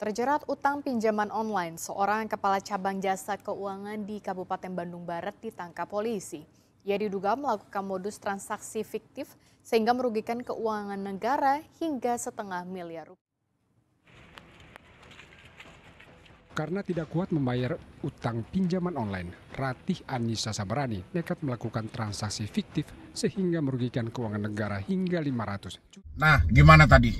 Terjerat utang pinjaman online, seorang kepala cabang jasa keuangan di Kabupaten Bandung Barat ditangkap polisi. Ia diduga melakukan modus transaksi fiktif sehingga merugikan keuangan negara hingga setengah miliar rupiah. Karena tidak kuat membayar utang pinjaman online, Ratih Anissa Sabarani nekat melakukan transaksi fiktif sehingga merugikan keuangan negara hingga 500 juta. Nah, gimana tadi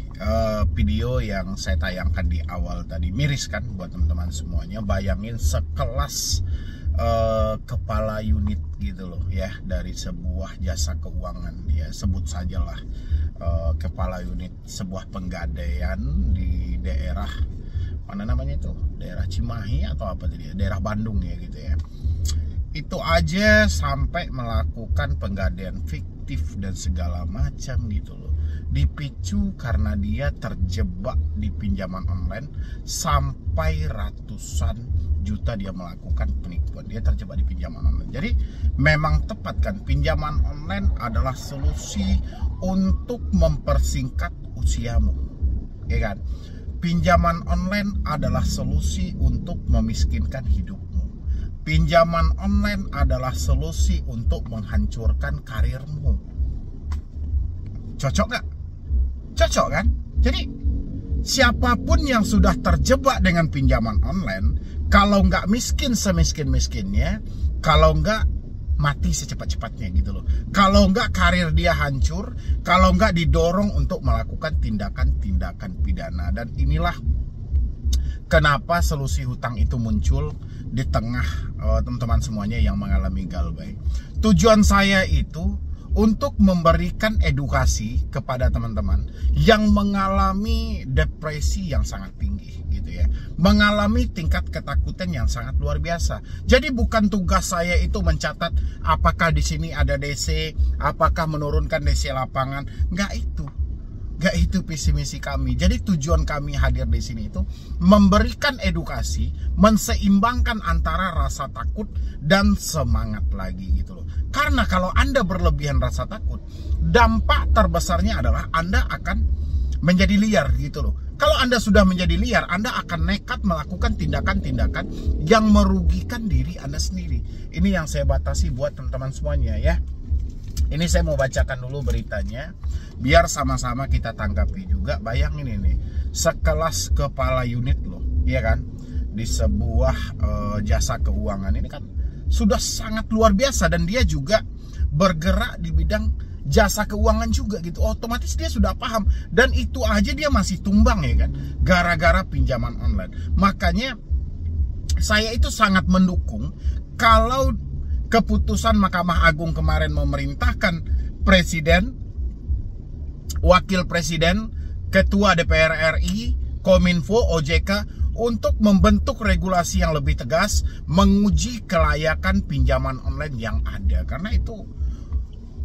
video yang saya tayangkan di awal tadi? Miris kan buat teman-teman semuanya. Bayangin sekelas kepala unit gitu loh ya, dari sebuah jasa keuangan ya, sebut sajalah kepala unit sebuah penggadaian di daerah mana namanya itu, daerah Cimahi atau apa tadi, daerah Bandung ya gitu ya. Itu aja sampai melakukan penggadaian fiktif dan segala macam gitu loh. Dipicu karena dia terjebak di pinjaman online sampai ratusan juta dia melakukan penipuan. Dia terjebak di pinjaman online. Jadi memang tepat kan, pinjaman online adalah solusi untuk mempersingkat usiamu, ya kan? Pinjaman online adalah solusi untuk memiskinkan hidupmu. Pinjaman online adalah solusi untuk menghancurkan karirmu. Cocok gak? Cocok kan? Jadi siapapun yang sudah terjebak dengan pinjaman online, kalau nggak miskin semiskin-miskinnya, kalau nggak mati secepat-cepatnya gitu loh. Kalau nggak karir dia hancur, kalau nggak didorong untuk melakukan tindakan-tindakan pidana. Dan inilah kenapa solusi hutang itu muncul di tengah teman-teman semuanya yang mengalami galbay. Tujuan saya itu untuk memberikan edukasi kepada teman-teman yang mengalami depresi yang sangat tinggi gitu ya, mengalami tingkat ketakutan yang sangat luar biasa. Jadi bukan tugas saya itu mencatat apakah di sini ada DC, apakah menurunkan DC lapangan, nggak itu visi misi kami. Jadi tujuan kami hadir di sini itu memberikan edukasi, menseimbangkan antara rasa takut dan semangat lagi gitu loh. Karena kalau Anda berlebihan rasa takut, dampak terbesarnya adalah Anda akan menjadi liar gitu loh. Kalau Anda sudah menjadi liar, Anda akan nekat melakukan tindakan-tindakan yang merugikan diri Anda sendiri. Ini yang saya batasi buat teman-teman semuanya ya. Ini saya mau bacakan dulu beritanya, biar sama-sama kita tanggapi juga. Bayangin ini, sekelas kepala unit loh, ya kan, di sebuah jasa keuangan ini kan sudah sangat luar biasa. Dan dia juga bergerak di bidang jasa keuangan juga gitu. Otomatis dia sudah paham. Dan itu aja dia masih tumbang ya kan, gara-gara pinjaman online. Makanya saya itu sangat mendukung kalau keputusan Mahkamah Agung kemarin memerintahkan Presiden, Wakil Presiden, Ketua DPR RI, Kominfo, OJK untuk membentuk regulasi yang lebih tegas, menguji kelayakan pinjaman online yang ada. Karena itu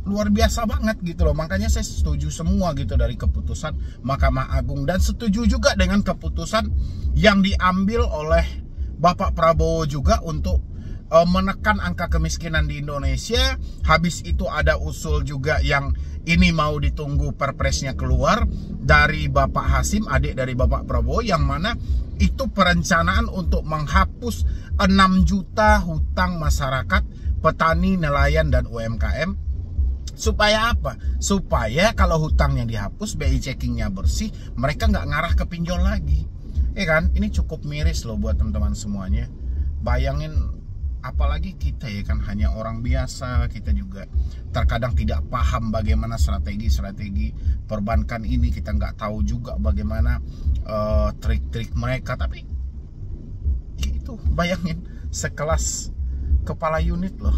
luar biasa banget gitu loh. Makanya saya setuju semua gitu dari keputusan Mahkamah Agung. Dan setuju juga dengan keputusan yang diambil oleh Bapak Prabowo juga untuk menekan angka kemiskinan di Indonesia. Habis itu ada usul juga yang ini mau ditunggu perpresnya keluar dari Bapak Hasim, adik dari Bapak Prabowo, yang mana itu perencanaan untuk menghapus 6 juta hutang masyarakat, petani, nelayan, dan UMKM. Supaya apa? Supaya kalau hutangnya dihapus, BI checkingnya bersih, mereka nggak ngarah ke pinjol lagi. Ya kan? Ini cukup miris loh buat teman-teman semuanya. Bayangin, apalagi kita ya kan, hanya orang biasa, kita juga terkadang tidak paham bagaimana strategi perbankan ini. Kita nggak tahu juga bagaimana trik-trik mereka. Tapi itu bayangin, sekelas kepala unit loh.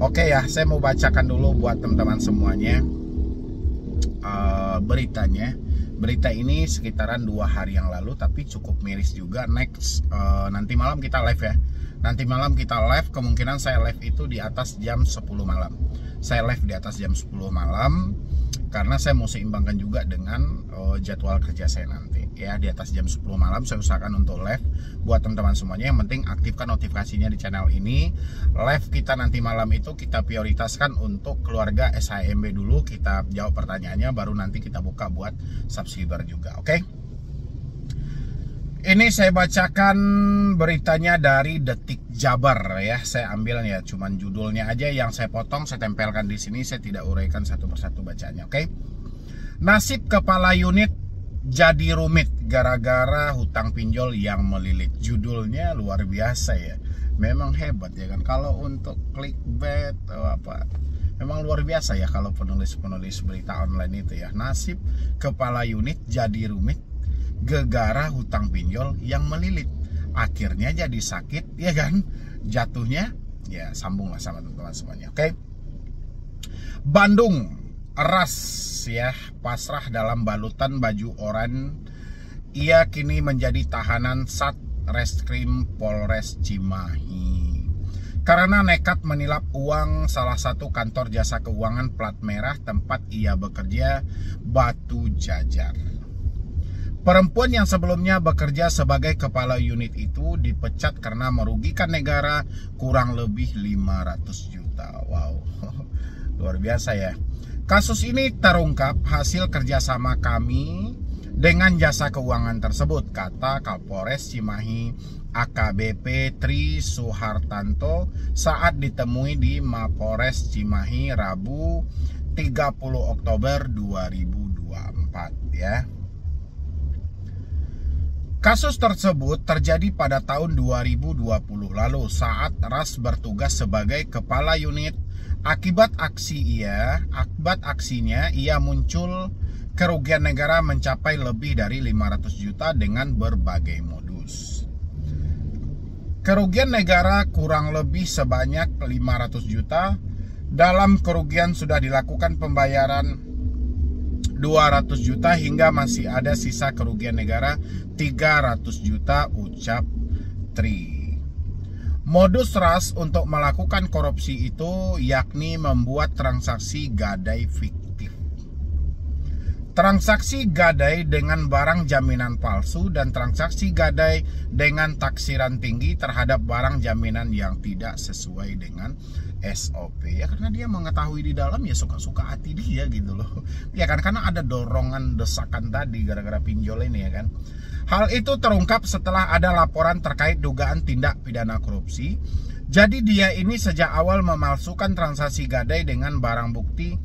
Oke ya, saya mau bacakan dulu buat teman-teman semuanya beritanya. Berita ini sekitaran 2 hari yang lalu, tapi cukup miris juga. Next, nanti malam kita live ya. Nanti malam kita live, kemungkinan saya live itu di atas jam 10 malam. Saya live di atas jam 10 malam, karena saya mau seimbangkan juga dengan jadwal kerja saya nanti. Ya, di atas jam 10 malam saya usahakan untuk live buat teman-teman semuanya. Yang penting aktifkan notifikasinya di channel ini. Live kita nanti malam itu kita prioritaskan untuk keluarga SHMB dulu. Kita jawab pertanyaannya, baru nanti kita buka buat subscriber juga, oke? Ini saya bacakan beritanya dari Detik Jabar ya. Saya ambil ya, cuman judulnya aja yang saya potong, saya tempelkan di sini. Saya tidak uraikan satu persatu bacanya, oke? Nasib kepala unit jadi rumit gara-gara hutang pinjol yang melilit. Judulnya luar biasa ya. Memang hebat ya kan. Kalau untuk clickbait atau apa, memang luar biasa ya kalau penulis-penulis berita online itu ya. Nasib kepala unit jadi rumit gegara hutang pinjol yang melilit. Akhirnya jadi sakit ya kan. Jatuhnya ya, sambunglah sama teman-teman semuanya, oke? Bandung, ras ya, pasrah dalam balutan baju oranye. Ia kini menjadi tahanan Satreskrim Polres Cimahi karena nekat menilap uang salah satu kantor jasa keuangan plat merah tempat ia bekerja, Batu Jajar. Perempuan yang sebelumnya bekerja sebagai kepala unit itu dipecat karena merugikan negara kurang lebih 500 juta. Wow, luar biasa ya. Kasus ini terungkap hasil kerjasama kami dengan jasa keuangan tersebut, kata Kapolres Cimahi AKBP Tri Suhartanto saat ditemui di Mapores Cimahi Rabu 30 Oktober 2024 ya. Kasus tersebut terjadi pada tahun 2020 lalu saat Ras bertugas sebagai kepala unit. Akibat aksinya ia muncul kerugian negara mencapai lebih dari 500 juta dengan berbagai modus. Kerugian negara kurang lebih sebanyak 500 juta. Dalam kerugian sudah dilakukan pembayaran 200 juta hingga masih ada sisa kerugian negara 300 juta, ucap Tri. Modus Ras untuk melakukan korupsi itu yakni membuat transaksi gadai fiktif. Transaksi gadai dengan barang jaminan palsu dan transaksi gadai dengan taksiran tinggi terhadap barang jaminan yang tidak sesuai dengan SOP ya, karena dia mengetahui di dalam ya suka-suka hati dia gitu loh ya kan, karena ada dorongan desakan tadi gara-gara pinjol ini ya kan. Hal itu terungkap setelah ada laporan terkait dugaan tindak pidana korupsi. Jadi dia ini sejak awal memalsukan transaksi gadai dengan barang bukti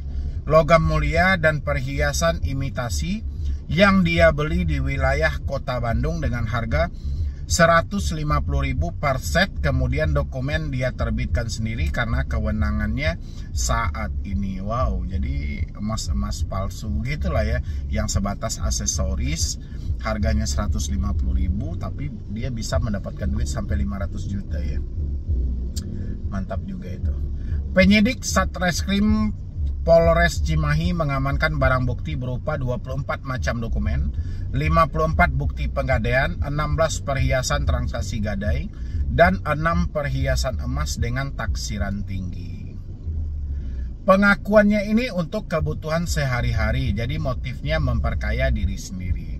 logam mulia dan perhiasan imitasi yang dia beli di wilayah Kota Bandung dengan harga 150.000 per set. Kemudian dokumen dia terbitkan sendiri karena kewenangannya saat ini. Wow, jadi emas-emas palsu gitulah ya, yang sebatas aksesoris harganya 150.000 tapi dia bisa mendapatkan duit sampai 500 juta ya. Mantap juga itu. Penyidik Satreskrim Polres Cimahi mengamankan barang bukti berupa 24 macam dokumen, 54 bukti penggadaian, 16 perhiasan transaksi gadai, dan 6 perhiasan emas dengan taksiran tinggi. Pengakuannya ini untuk kebutuhan sehari-hari, jadi motifnya memperkaya diri sendiri.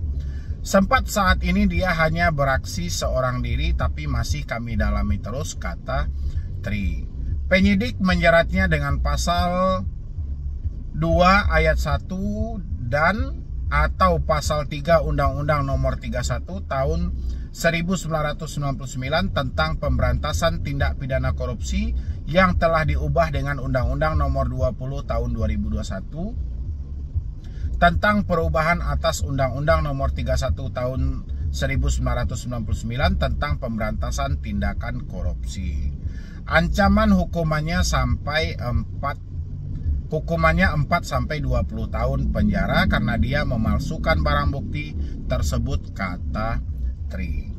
Sempat saat ini dia hanya beraksi seorang diri, tapi masih kami dalami terus, kata Tri. Penyidik menjeratnya dengan pasal 2 ayat 1 dan atau pasal 3 Undang-Undang Nomor 31 tahun 1999 tentang pemberantasan tindak pidana korupsi yang telah diubah dengan Undang-Undang Nomor 20 tahun 2021 tentang perubahan atas Undang-Undang Nomor 31 tahun 1999 tentang pemberantasan tindakan korupsi. Ancaman hukumannya 4 sampai 20 tahun penjara karena dia memalsukan barang bukti tersebut, kata Tri.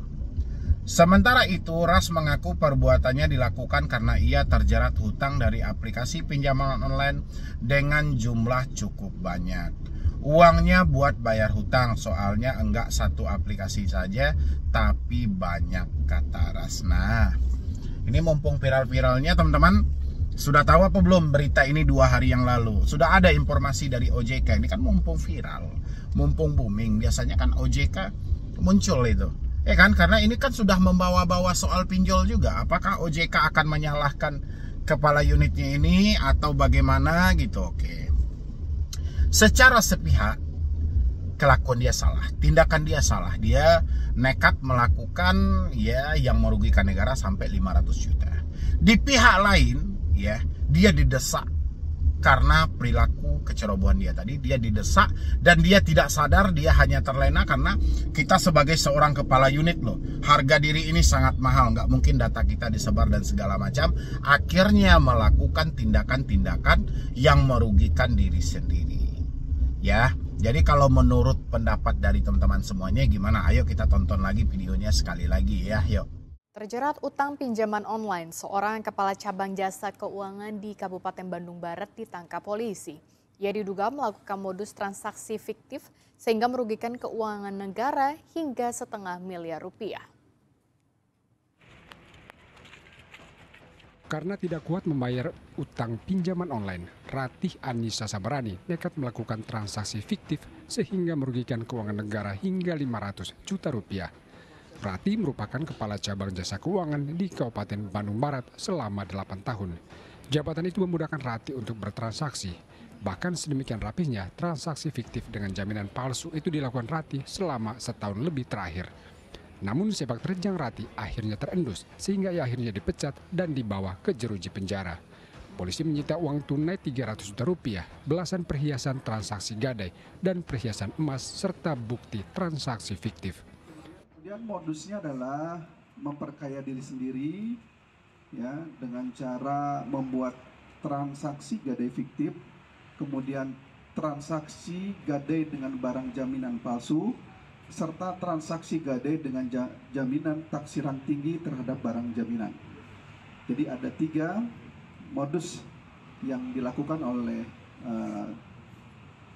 Sementara itu, Ras mengaku perbuatannya dilakukan karena ia terjerat hutang dari aplikasi pinjaman online dengan jumlah cukup banyak. Uangnya buat bayar hutang, soalnya enggak satu aplikasi saja tapi banyak, kata Ras. Nah, ini mumpung viral-viralnya teman-teman, sudah tahu apa belum berita ini 2 hari yang lalu? Sudah ada informasi dari OJK. Ini kan mumpung viral, mumpung booming. Biasanya kan OJK muncul itu, ya kan? Karena ini kan sudah membawa-bawa soal pinjol juga. Apakah OJK akan menyalahkan kepala unitnya ini atau bagaimana gitu? Oke. Secara sepihak, kelakuan dia salah, tindakan dia salah. Dia nekat melakukan ya yang merugikan negara sampai 500 juta. Di pihak lain ya, dia didesak karena perilaku kecerobohan dia tadi. Dia didesak dan dia tidak sadar, dia hanya terlena karena kita sebagai seorang kepala unit loh, harga diri ini sangat mahal, nggak mungkin data kita disebar dan segala macam. Akhirnya melakukan tindakan-tindakan yang merugikan diri sendiri ya. Jadi kalau menurut pendapat dari teman-teman semuanya gimana? Ayo kita tonton lagi videonya sekali lagi ya, yuk. Terjerat utang pinjaman online, seorang kepala cabang jasa keuangan di Kabupaten Bandung Barat ditangkap polisi. Ia diduga melakukan modus transaksi fiktif sehingga merugikan keuangan negara hingga setengah miliar rupiah. Karena tidak kuat membayar utang pinjaman online, Ratih Anissa Sabarani nekat melakukan transaksi fiktif sehingga merugikan keuangan negara hingga 500 juta rupiah. Ratih merupakan kepala cabang jasa keuangan di Kabupaten Bandung Barat selama 8 tahun. Jabatan itu memudahkan Ratih untuk bertransaksi. Bahkan sedemikian rapihnya, transaksi fiktif dengan jaminan palsu itu dilakukan Ratih selama setahun lebih terakhir. Namun sepak terjang Ratih akhirnya terendus sehingga ia akhirnya dipecat dan dibawa ke jeruji penjara. Polisi menyita uang tunai 300 juta rupiah, belasan perhiasan transaksi gadai dan perhiasan emas serta bukti transaksi fiktif. Kemudian modusnya adalah memperkaya diri sendiri ya dengan cara membuat transaksi gadai fiktif, kemudian transaksi gadai dengan barang jaminan palsu, serta transaksi gadai dengan jaminan taksiran tinggi terhadap barang jaminan. Jadi ada 3 modus yang dilakukan oleh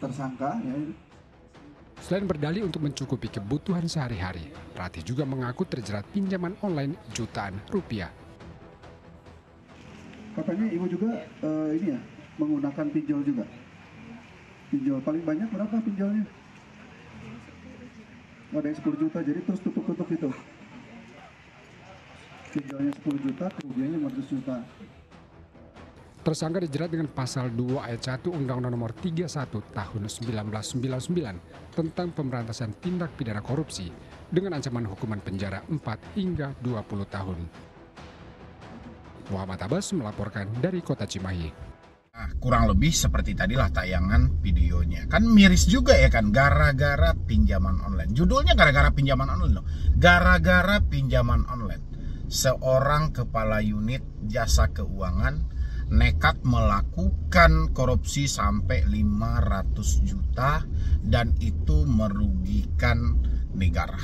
tersangka. Ya. Selain berdalih untuk mencukupi kebutuhan sehari-hari, Ratih juga mengaku terjerat pinjaman online jutaan rupiah. Katanya ibu juga ini ya menggunakan pinjol juga. Pinjol paling banyak berapa pinjolnya? Ada yang 10 juta, jadi terus tutup-tutup itu. Pinjolnya 10 juta, kerugiannya 500 juta. Tersangka dijerat dengan pasal 2 ayat 1 Undang-Undang Nomor 31 Tahun 1999 tentang pemberantasan tindak pidana korupsi dengan ancaman hukuman penjara 4 hingga 20 tahun. Muhammad Abbas melaporkan dari Kota Cimahi. Nah, kurang lebih seperti tadilah tayangan videonya. Kan miris juga ya kan, gara-gara pinjaman online. Judulnya gara-gara pinjaman online loh. Gara-gara pinjaman online. Seorang kepala unit jasa keuangan nekat melakukan korupsi sampai 500 juta dan itu merugikan negara.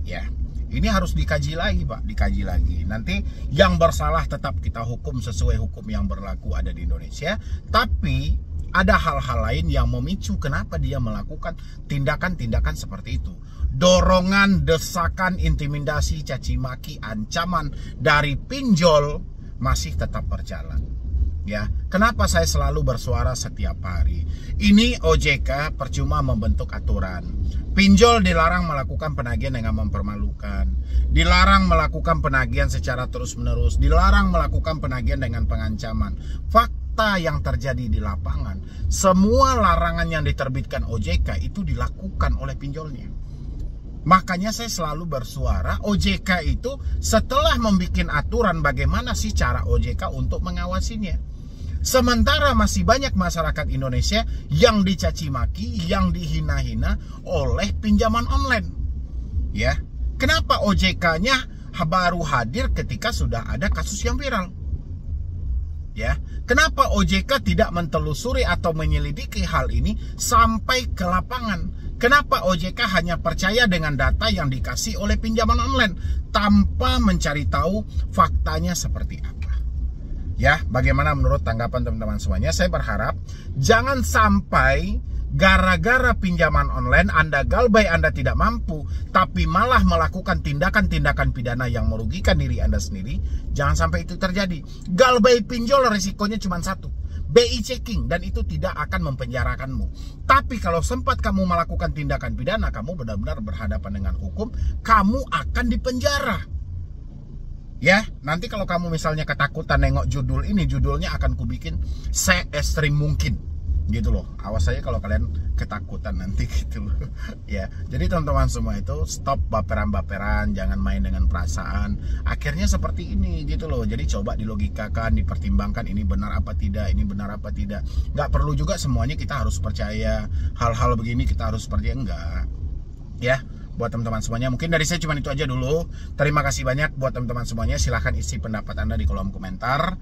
Ya. Ini harus dikaji lagi Pak, dikaji lagi. Nanti yang bersalah tetap kita hukum sesuai hukum yang berlaku ada di Indonesia. Tapi ada hal-hal lain yang memicu kenapa dia melakukan tindakan-tindakan seperti itu. Dorongan, desakan, intimidasi, caci maki, ancaman dari pinjol masih tetap berjalan. Ya, kenapa saya selalu bersuara setiap hari? Ini OJK percuma membentuk aturan. Pinjol dilarang melakukan penagihan dengan mempermalukan, dilarang melakukan penagihan secara terus-menerus, dilarang melakukan penagihan dengan pengancaman. Fakta yang terjadi di lapangan, semua larangan yang diterbitkan OJK itu dilakukan oleh pinjolnya. Makanya saya selalu bersuara, OJK itu setelah membuat aturan, bagaimana sih cara OJK untuk mengawasinya? Sementara masih banyak masyarakat Indonesia yang dicaci maki, yang dihina-hina oleh pinjaman online. Ya, kenapa OJK-nya baru hadir ketika sudah ada kasus yang viral? Ya, kenapa OJK tidak mentelusuri atau menyelidiki hal ini sampai ke lapangan? Kenapa OJK hanya percaya dengan data yang dikasih oleh pinjaman online tanpa mencari tahu faktanya seperti apa? Ya, bagaimana menurut tanggapan teman-teman semuanya? Saya berharap jangan sampai gara-gara pinjaman online Anda galbay, Anda tidak mampu, tapi malah melakukan tindakan-tindakan pidana yang merugikan diri Anda sendiri. Jangan sampai itu terjadi. Galbay pinjol risikonya cuma satu, BI checking, dan itu tidak akan mempenjarakanmu. Tapi kalau sempat kamu melakukan tindakan pidana, kamu benar-benar berhadapan dengan hukum, kamu akan dipenjara. Ya, nanti kalau kamu misalnya ketakutan nengok judul ini, judulnya akan kubikin se-ekstrim mungkin. gitu loh. Awas aja kalau kalian ketakutan nanti gitu loh. Ya, jadi teman-teman semua itu stop baperan-baperan, jangan main dengan perasaan. Akhirnya seperti ini gitu loh. Jadi coba dilogikakan, dipertimbangkan ini benar apa tidak, ini benar apa tidak. Nggak perlu juga semuanya kita harus percaya. Hal-hal begini kita harus percaya, enggak. Ya, buat teman-teman semuanya, mungkin dari saya cuma itu aja dulu. Terima kasih banyak buat teman-teman semuanya. Silahkan isi pendapat Anda di kolom komentar.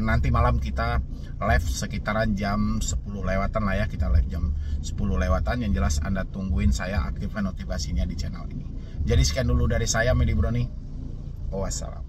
Nanti malam kita live sekitaran jam 10 lewatan lah ya. Kita live jam 10 lewatan. Yang jelas Anda tungguin saya aktifkan notifikasinya di channel ini. Jadi sekian dulu dari saya, Medi Broni. Wassalam.